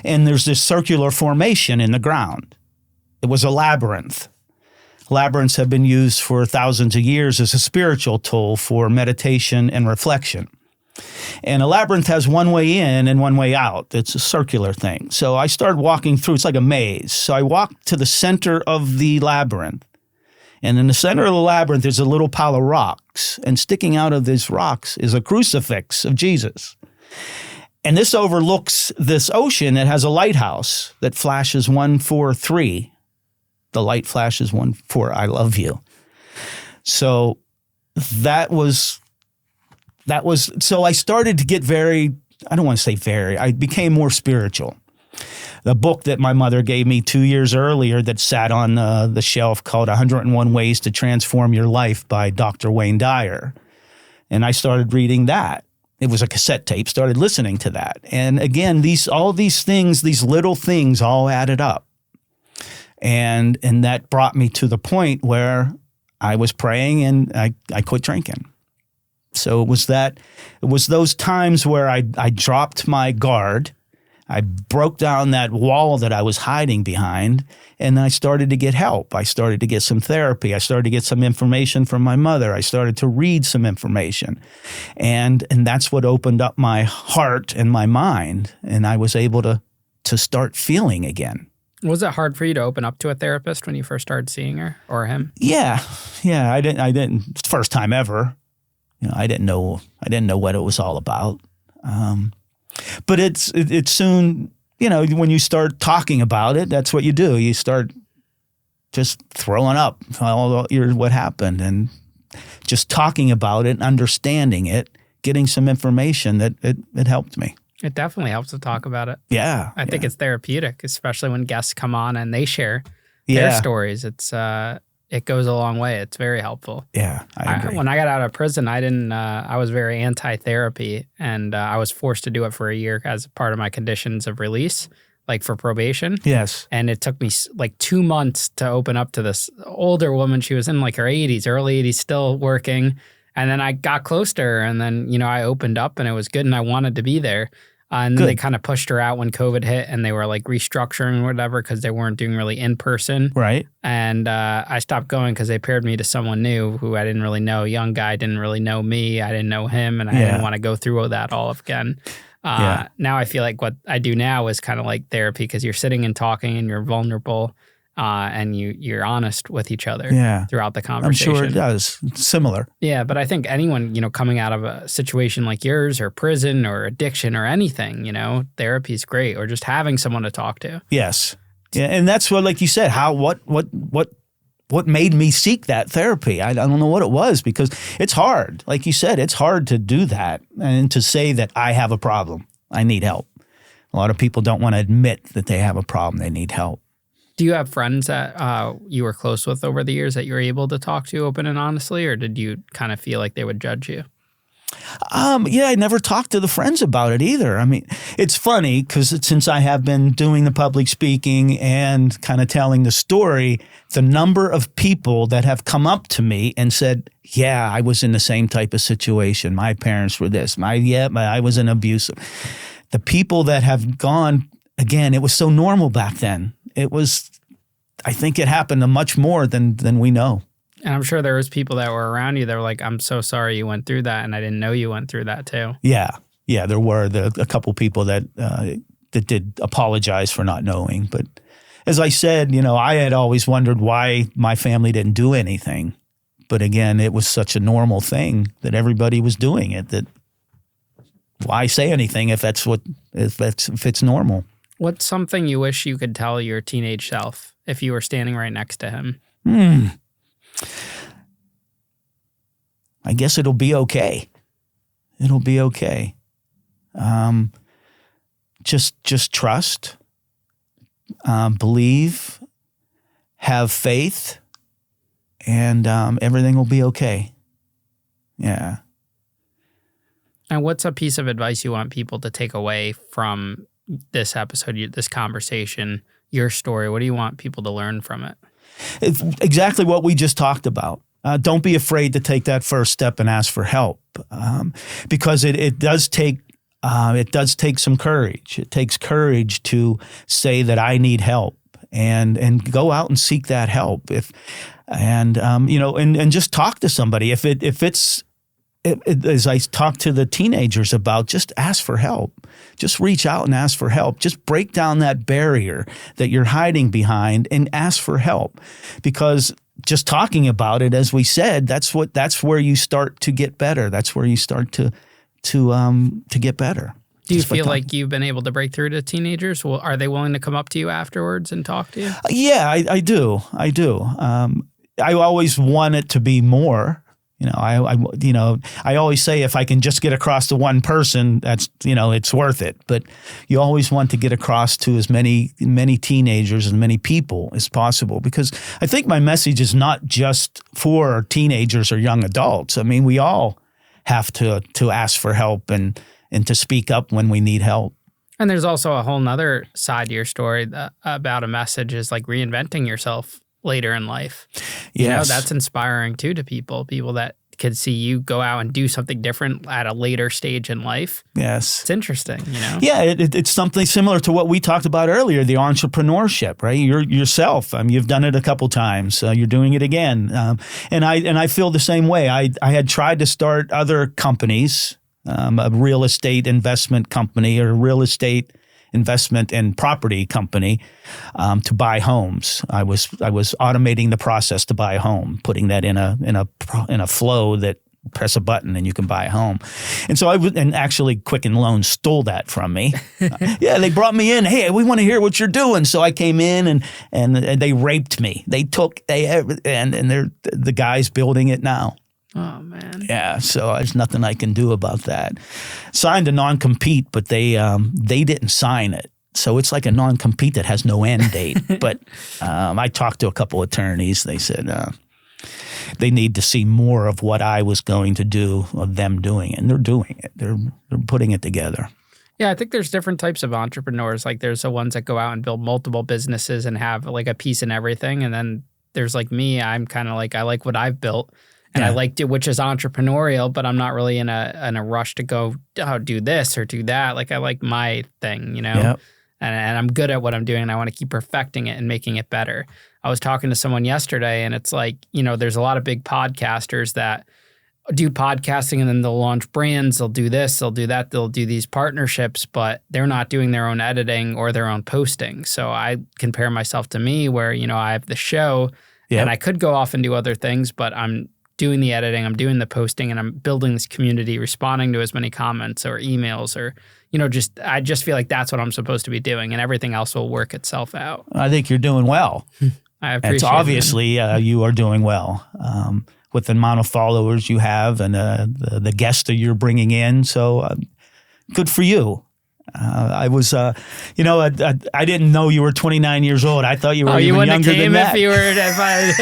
And there's this circular formation in the ground. It was a labyrinth. Labyrinths have been used for thousands of years as a spiritual tool for meditation and reflection. And a labyrinth has one way in and one way out. It's a circular thing. So I started walking through. It's like a maze. So I walked to the center of the labyrinth. And in the center of the labyrinth, there's a little pile of rocks. And sticking out of these rocks is a crucifix of Jesus. And this overlooks this ocean that has a lighthouse that flashes 143. The light flashes 14, I love you. So so I started to get I became more spiritual. The book that my mother gave me 2 years earlier that sat on the shelf called 101 Ways to Transform Your Life by Dr. Wayne Dyer. And I started reading that. It was a cassette tape, started listening to that. And again, all these things, these little things all added up. And that brought me to the point where I was praying and I quit drinking. So it was those times where I dropped my guard. I broke down that wall that I was hiding behind, and I started to get help. I started to get some therapy. I started to get some information from my mother. I started to read some information. And that's what opened up my heart and my mind, and I was able to start feeling again. Was it hard for you to open up to a therapist when you first started seeing her or him? Yeah. I didn't. It's the first time ever. I didn't know what it was all about. But it's soon, when you start talking about it, that's what you do. You start just throwing up what happened and just talking about it, understanding it, getting some information that it helped me. It definitely helps to talk about it. Yeah. I think it's therapeutic, especially when guests come on and they share their stories. It goes a long way. It's very helpful. Yeah, I agree. When I got out of prison, I was very anti-therapy, and I was forced to do it for a year as part of my conditions of release. like for probation. Yes. And it took me like 2 months to open up to this older woman. She was in like her 80s, early 80s, still working. And then I got close to her, and then, you know, I opened up and it was good and I wanted to be there. And then they kind of pushed her out when COVID hit, and they were like restructuring or whatever because they weren't doing really in person. Right. And I stopped going because they paired me to someone new who I didn't really know. A young guy didn't really know me. I didn't know him, and I didn't want to go through that all again. Now I feel like what I do now is kind of like therapy because you're sitting and talking and you're vulnerable. And you're honest with each other throughout the conversation. I'm sure it does. It's similar. Yeah, but I think anyone, you know, coming out of a situation like yours or prison or addiction or anything, you know, therapy is great, or just having someone to talk to. Yes. Yeah, and that's what, like you said, what made me seek that therapy. I don't know what it was, because it's hard. Like you said, it's hard to do that and to say that I have a problem. I need help. A lot of people don't want to admit that they have a problem. They need help. Do you have friends that you were close with over the years that you were able to talk to open and honestly, or did you kind of feel like they would judge you? Yeah, I never talked to the friends about it either. I mean, it's funny because since I have been doing the public speaking and kind of telling the story, the number of people that have come up to me and said, yeah, I was in the same type of situation. My parents were this. I was an abusive. The people that have gone, again, it was so normal back then. I think it happened to much more than we know. And I'm sure there was people that were around you that were like, I'm so sorry you went through that, and I didn't know you went through that too. Yeah, there were a couple people that did apologize for not knowing. But as I said, you know, I had always wondered why my family didn't do anything. But again, it was such a normal thing that everybody was doing it, that why say anything if it's normal? What's something you wish you could tell your teenage self if you were standing right next to him? I guess it'll be okay. It'll be okay. Just trust, believe, have faith, and everything will be okay. Yeah. And what's a piece of advice you want people to take away from this episode, this conversation, your story? What do you want people to learn from it? It's exactly what we just talked about. Don't be afraid to take that first step and ask for help, because it does take some courage. It takes courage to say that I need help and go out and seek that help. And just talk to somebody. As I talk to the teenagers about, just ask for help. Just reach out and ask for help. Just break down that barrier that you're hiding behind and ask for help. Because just talking about it, as we said, that's where you start to get better. That's where you start to get better. Do you feel like you've been able to break through to teenagers? Well, are they willing to come up to you afterwards and talk to you? Yeah, I do. I always want it to be more. I always say if I can just get across to one person, that's, it's worth it. But you always want to get across to as many teenagers and many people as possible, because I think my message is not just for teenagers or young adults. I mean, we all have to ask for help and to speak up when we need help. And there's also a whole nother side to your story about a message is like reinventing yourself later in life. Yes. That's inspiring too to people that could see you go out and do something different at a later stage in life. Yes. It's interesting, Yeah, it's something similar to what we talked about earlier, the entrepreneurship, right? You're yourself. You've done it a couple times. You're doing it again. And I feel the same way. I had tried to start other companies, a real estate investment company or a real estate investment and property company to buy homes. I was automating the process to buy a home, putting that in a flow that press a button and you can buy a home. And so and actually Quicken Loans stole that from me. Yeah, they brought me in. Hey, we want to hear what you're doing. So I came in and they raped me. They're the guys building it now. Oh, man. Yeah, so there's nothing I can do about that. Signed a non-compete, but they didn't sign it. So it's like a non-compete that has no end date. But I talked to a couple attorneys. They said they need to see more of what I was going to do of them doing it. And they're doing it. They're putting it together. Yeah, I think there's different types of entrepreneurs. Like there's the ones that go out and build multiple businesses and have like a piece in everything. And then there's like me, I'm kind of like, I like what I've built and I like to, which is entrepreneurial, but I'm not really in a rush to go do this or do that. Like I like my thing, you know, and I'm good at what I'm doing and I want to keep perfecting it and making it better. I was talking to someone yesterday and it's like, you know, there's a lot of big podcasters that do podcasting and then they'll launch brands, they'll do this, they'll do that, they'll do these partnerships, but they're not doing their own editing or their own posting. So I compare myself to me where, you know, I have the show and I could go off and do other things, but I'm doing the editing, I'm doing the posting, and I'm building this community, responding to as many comments or emails or, you know, I just feel like that's what I'm supposed to be doing and everything else will work itself out. I think you're doing well. I appreciate it. It's obviously you are doing well. With the amount of followers you have and the guests that you're bringing in. So good for you. I was, you know, I didn't know you were 29 years old. I thought you were even younger than that. You I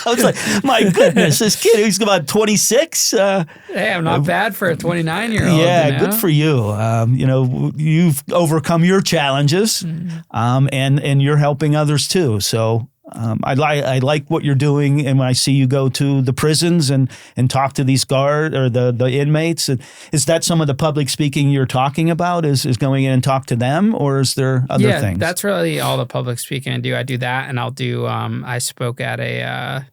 was like, my goodness, this kid who's about 26. Hey, I'm not bad for a 29-year-old. Yeah, you know? good for you. You know, you've overcome your challenges, and you're helping others too. So. I like what you're doing, and when I see you go to the prisons and talk to these guard or the inmates, is that some of the public speaking you're talking about? Is going in and talk to them, or is there other things? Yeah, that's really all the public speaking I do. I do that, and I'll do. I spoke at a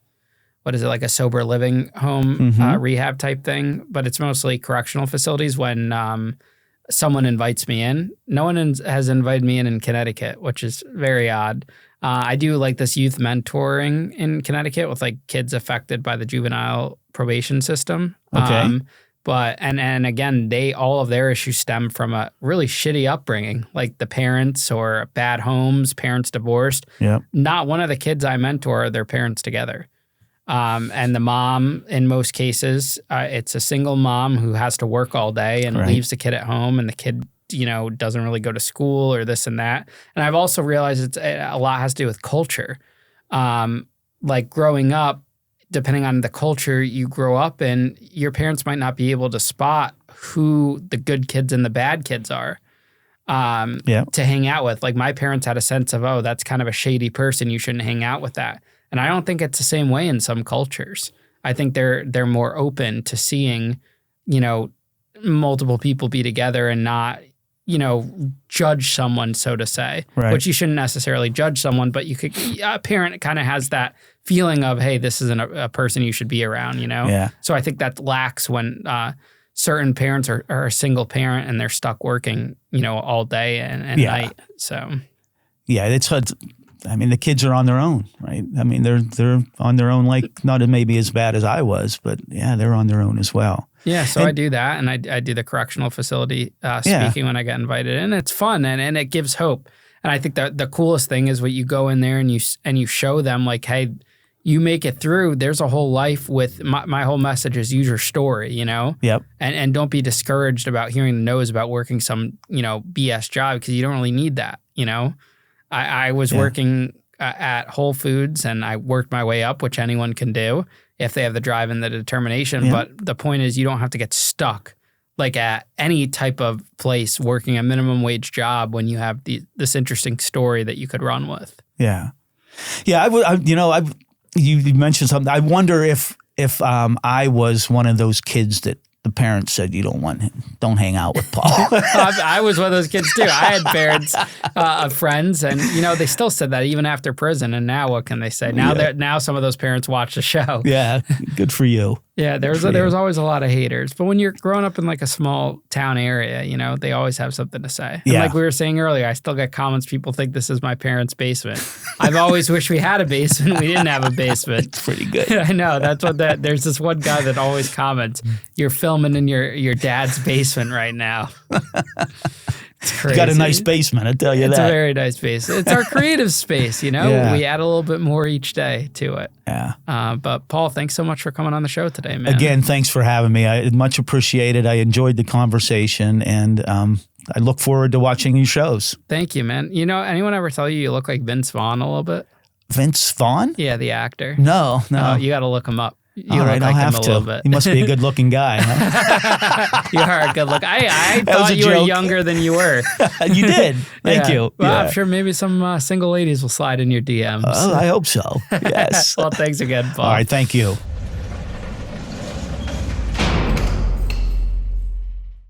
what is it, like a sober living home rehab type thing, but it's mostly correctional facilities. When someone invites me in, no one has invited me in Connecticut, which is very odd. I do like this youth mentoring in Connecticut with like kids affected by the juvenile probation system. Okay. But again, all of their issues stem from a really shitty upbringing, like the parents or bad homes, parents divorced. Yeah. Not one of the kids I mentor are their parents together. And the mom, in most cases, it's a single mom who has to work all day and leaves the kid at home, and the kid, you know, doesn't really go to school or this and that. And I've also realized a lot has to do with culture. Like growing up, depending on the culture you grow up in, your parents might not be able to spot who the good kids and the bad kids are to hang out with. Like my parents had a sense of, oh, that's kind of a shady person, you shouldn't hang out with that. And I don't think it's the same way in some cultures. I think they're more open to seeing, you know, multiple people be together and not, you know, judge someone, so to say. Right. Which you shouldn't necessarily judge someone, but you could. A parent kind of has that feeling of, hey, this isn't a person you should be around, you know. Yeah. So I think that lacks when certain parents are a single parent and they're stuck working, you know, all day and night. So. Yeah, it's. I mean, the kids are on their own, right? I mean, they're on their own, like not maybe as bad as I was, but yeah, they're on their own as well. Yeah, so I do that, and I do the correctional facility speaking when I get invited in. It's fun, and it gives hope. And I think that the coolest thing is when you go in there and you show them like, hey, you make it through. There's a whole life with my whole message is use your story, you know. Yep. And don't be discouraged about hearing the no's about working some, you know, BS job because you don't really need that, you know. I was working at Whole Foods and I worked my way up, which anyone can do if they have the drive and the determination. But the point is you don't have to get stuck like at any type of place working a minimum wage job when you have this interesting story that you could run with. Yeah. Yeah. You mentioned something. I wonder if I was one of those kids that the parents said you don't hang out with Paul. I was one of those kids too. I had parents of friends, and you know they still said that even after prison. And now what can they say? Now some of those parents watch the show. Yeah, good for you. Yeah, there was always a lot of haters. But when you're growing up in like a small town area, you know, they always have something to say. And like we were saying earlier, I still get comments. People think this is my parents' basement. I've always wished we had a basement. We didn't have a basement. It's pretty good. I know. That's what there's this one guy that always comments, you're filming in your dad's basement right now. It's crazy. You got a nice basement, I tell you It's that. a very nice basement. It's our creative space, you know? Yeah. We add a little bit more each day to it. Yeah. But Paul, thanks so much for coming on the show today, man. Again, thanks for having me. I much appreciated. I enjoyed the conversation, and I look forward to watching your shows. Thank you, man. You know, anyone ever tell you look like Vince Vaughn a little bit? Vince Vaughn? Yeah, the actor. No. Oh, you got to look him up. You All look right, like I'll him have a to. little bit. He must be a good-looking guy. Huh? You are a good look. I That was thought a you were joke. younger than you were. You did. Thank Yeah. you. Well, Yeah. I'm sure maybe some single ladies will slide in your DMs. I hope so. Yes. Well, thanks again, Paul. All right. Thank you.